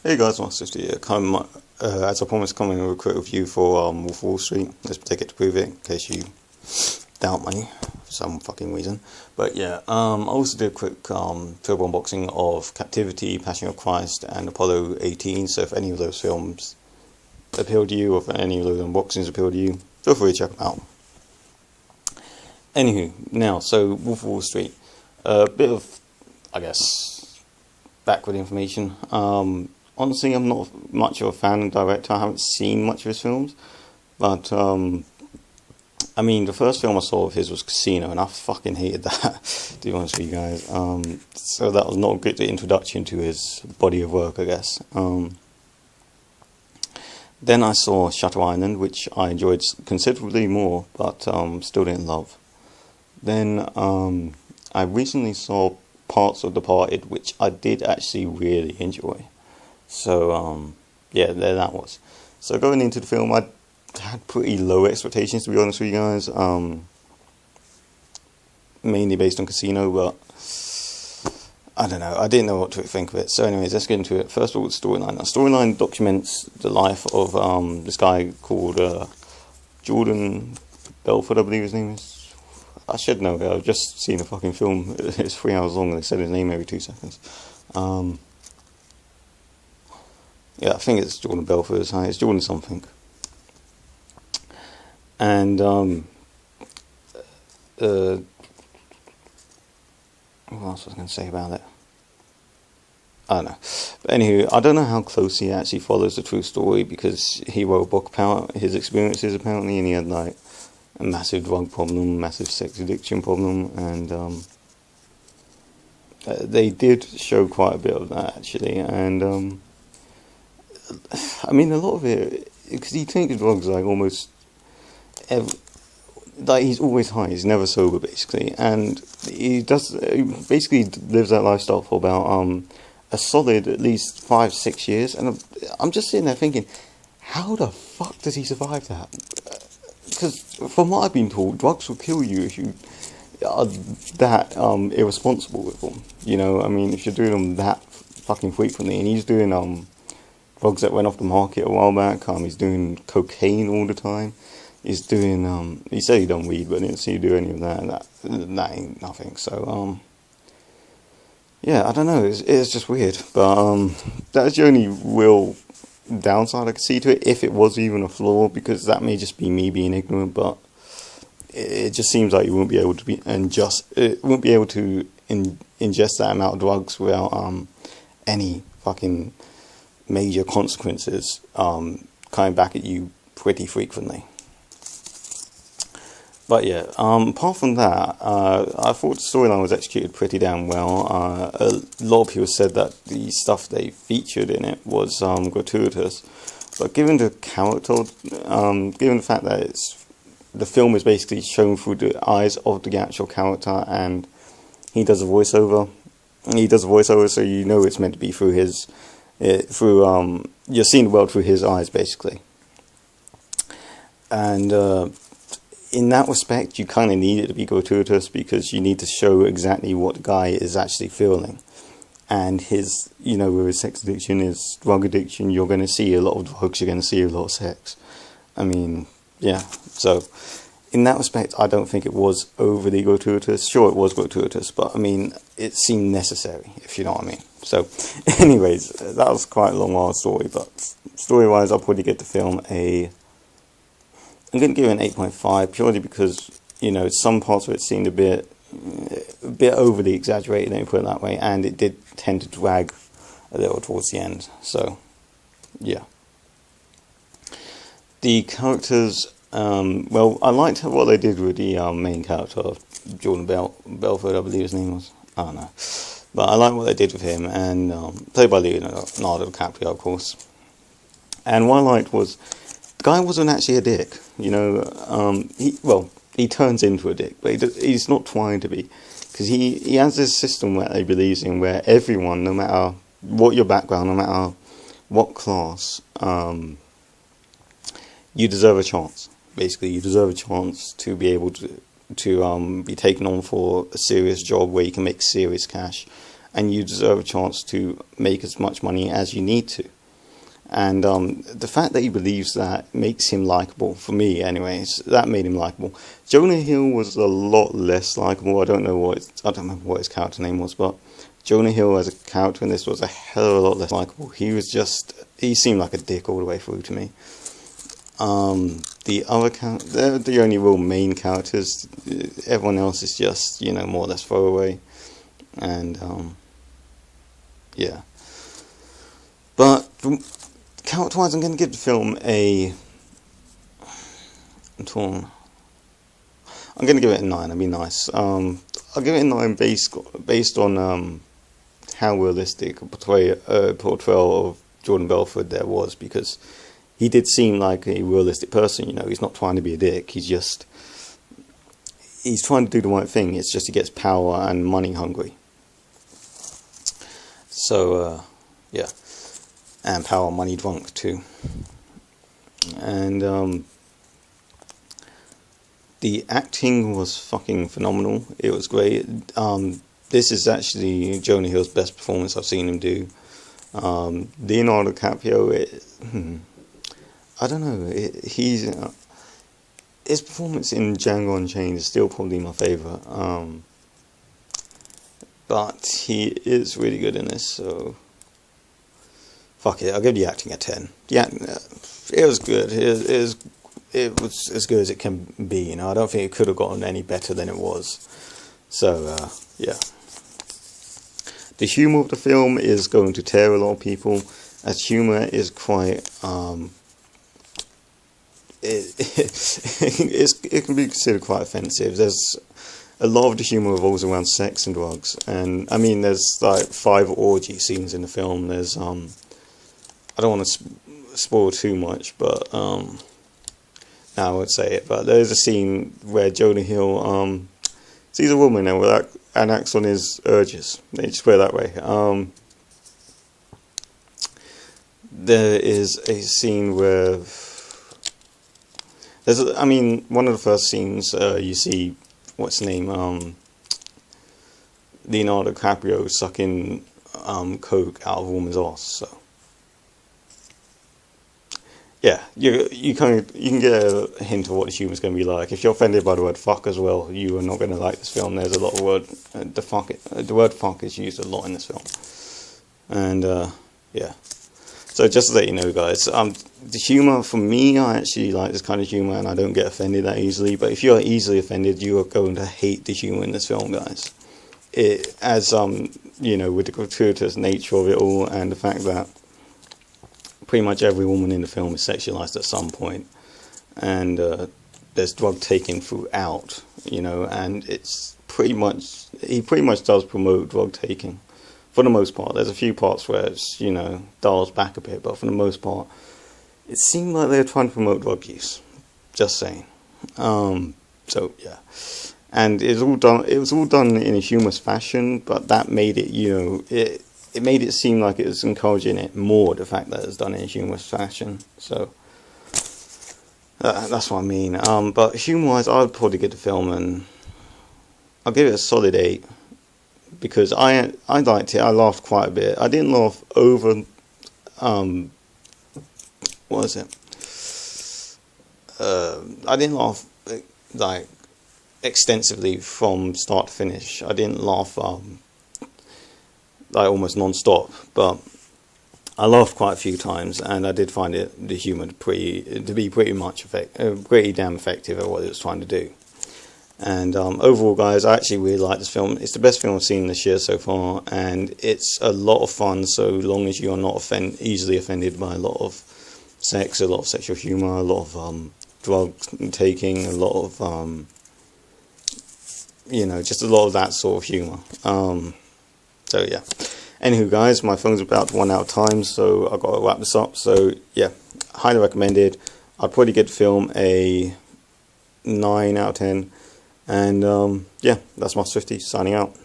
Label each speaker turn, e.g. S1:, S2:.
S1: Hey guys, wallstreet here. As I promised, coming with a quick review for Wolf of Wall Street. Let's take it to prove it, in case you doubt me for some fucking reason. But yeah, I also did a quick turbo unboxing of Captivity, Passion of Christ, and Apollo 18. So if any of those films appeal to you, or if any of those unboxings appeal to you, feel free to check them out. Anywho, now, so Wolf of Wall Street. A bit of, I guess, backward information. Honestly, I'm not much of a fan of the director. I haven't seen much of his films, but I mean, the first film I saw of his was Casino, and I fucking hated that, to be honest with you guys. So that was not a good introduction to his body of work, I guess. Then I saw Shutter Island, which I enjoyed considerably more, but still didn't love. Then I recently saw parts of Departed, which I did actually really enjoy. So, yeah, there that was. So going into the film, I had pretty low expectations, to be honest with you guys. Mainly based on Casino, but I don't know. I didn't know what to think of it. So anyways, let's get into it. First of all, the storyline. The storyline documents the life of this guy called Jordan Belfort, I believe his name is. I should know it. I've just seen the fucking film. It's 3 hours long and they said his name every 2 seconds. Yeah, I think it's Jordan Belfort. It's Jordan something. And what else was I going to say about it? I don't know. But anywho, I don't know how close he actually follows the true story, because he wrote a book about his experiences apparently, and he had like a massive drug problem, massive sex addiction problem, and they did show quite a bit of that actually, and I mean, a lot of it, because he takes drugs like almost like he's always high, he's never sober basically, and he basically lives that lifestyle for about a solid at least 5-6 years, and I'm just sitting there thinking, how the fuck does he survive that? Because from what I've been told, drugs will kill you if you are that irresponsible with them. You know, I mean, if you're doing them that fucking frequently, and he's doing drugs that went off the market a while back. He's doing cocaine all the time. He's doing he said he done weed, but I didn't see him do any of that. That ain't nothing. So yeah, I don't know. It's just weird. But that's the only real downside I could see to it, if it was even a flaw, because that may just be me being ignorant. But it just seems like you wouldn't be able to ingest that amount of drugs without any fucking major consequences coming back at you pretty frequently. But yeah, apart from that, I thought the storyline was executed pretty damn well. A lot of people said that the stuff they featured in it was gratuitous, but given the character, given the fact that the film is basically shown through the eyes of the actual character, and he does a voiceover. So you know it's meant to be through his. You're seeing the world through his eyes, basically. And in that respect, you kind of need it to be gratuitous, because you need to show exactly what the guy is actually feeling. And his, you know, with his sex addiction, his drug addiction, you're going to see a lot of drugs, you're going to see a lot of sex. I mean, yeah. So, in that respect, I don't think it was overly gratuitous. Sure, it was gratuitous, but I mean, it seemed necessary, if you know what I mean. So, anyways, that was quite a long story, but story-wise, I'll probably give the film I'm going to give it an 8.5, purely because, you know, some parts of it seemed a bit overly exaggerated, let me put it that way, and it did tend to drag a little towards the end. So, yeah. The characters, well, I liked what they did with the main character, Jordan Belfort, I believe his name was. I don't know. But I like what they did with him, and played by Leonardo DiCaprio, of course. And what I liked was, the guy wasn't actually a dick, you know. He turns into a dick, but he's not trying to be, because he has this system that he believes in, where everyone, no matter what your background, no matter what class, you deserve a chance. Basically, you deserve a chance to be able to be taken on for a serious job where you can make serious cash, and you deserve a chance to make as much money as you need to. And the fact that he believes that makes him likable, for me anyways. That made him likable. Jonah Hill was a lot less likable. I don't remember what his character name was, but Jonah Hill as a character in this was a hell of a lot less likable. He seemed like a dick all the way through to me. The other they're the only real main characters. Everyone else is just, more or less throwaway. And yeah. But character-wise, I'm going to give the film I'm torn. I'm going to give it a 9. That'd be nice. I'll give it a 9 based on how realistic a portrayal of Jordan Belfort there was, because he did seem like a realistic person. He's not trying to be a dick. He's trying to do the right thing. It's just he gets power and money hungry. So yeah. And power, money drunk too. And the acting was fucking phenomenal. It was great. This is actually Jonah Hill's best performance I've seen him do. Leonardo DiCaprio, I don't know. His performance in Django Unchained is still probably my favourite. But he is really good in this, so fuck it, I'll give the acting a 10. Yeah, it was good. It was as good as it can be. I don't think it could have gotten any better than it was. So yeah. The humour of the film is going to tear a lot of people, as humour is quite it can be considered quite offensive. There's a lot of the humour revolves around sex and drugs, and I mean there's like 5 orgy scenes in the film. There's I don't want to spoil too much, but no, I won't say it. But there's a scene where Jonah Hill sees a woman and acts on his urges. Let me just put it that way. There is a scene where one of the first scenes you see what's his name, Leonardo DiCaprio sucking coke out of a woman's arse. So yeah, you can get a hint of what the humour's going to be like. If you're offended by the word fuck as well, you are not going to like this film. There's a lot of the word fuck is used a lot in this film, and yeah. So just to let you know, guys, the humour, for me, I actually like this kind of humour, and I don't get offended that easily. But if you are easily offended, you are going to hate the humour in this film, guys. With the gratuitous nature of it all, and the fact that pretty much every woman in the film is sexualized at some point, and there's drug taking throughout, and it's he pretty much does promote drug taking. For the most part, there's a few parts where it's, dials back a bit, but for the most part, it seemed like they were trying to promote drug use. Just saying. So yeah, and it was all done in a humorous fashion, but that made it, it made it seem like it was encouraging it more, the fact that it was done in a humorous fashion. So that's what I mean. But humour-wise, I would probably give the film I'll give it a solid 8. Because I liked it. I laughed quite a bit. I didn't laugh over what was it? I didn't laugh like extensively from start to finish. I didn't laugh like almost non-stop, but I laughed quite a few times, and I did find the humour to be pretty damn effective at what it was trying to do. And overall, guys, I actually really like this film. It's the best film I've seen this year so far, and it's a lot of fun so long as you are not easily offended by a lot of sex, a lot of sexual humour, a lot of drug taking, a lot of, just a lot of that sort of humour. So, yeah. Anywho, guys, my phone's about to run out of time, so I've got to wrap this up. So, yeah, highly recommended. I'd probably give the film a 9 out of 10. And yeah, that's my Swifty signing out.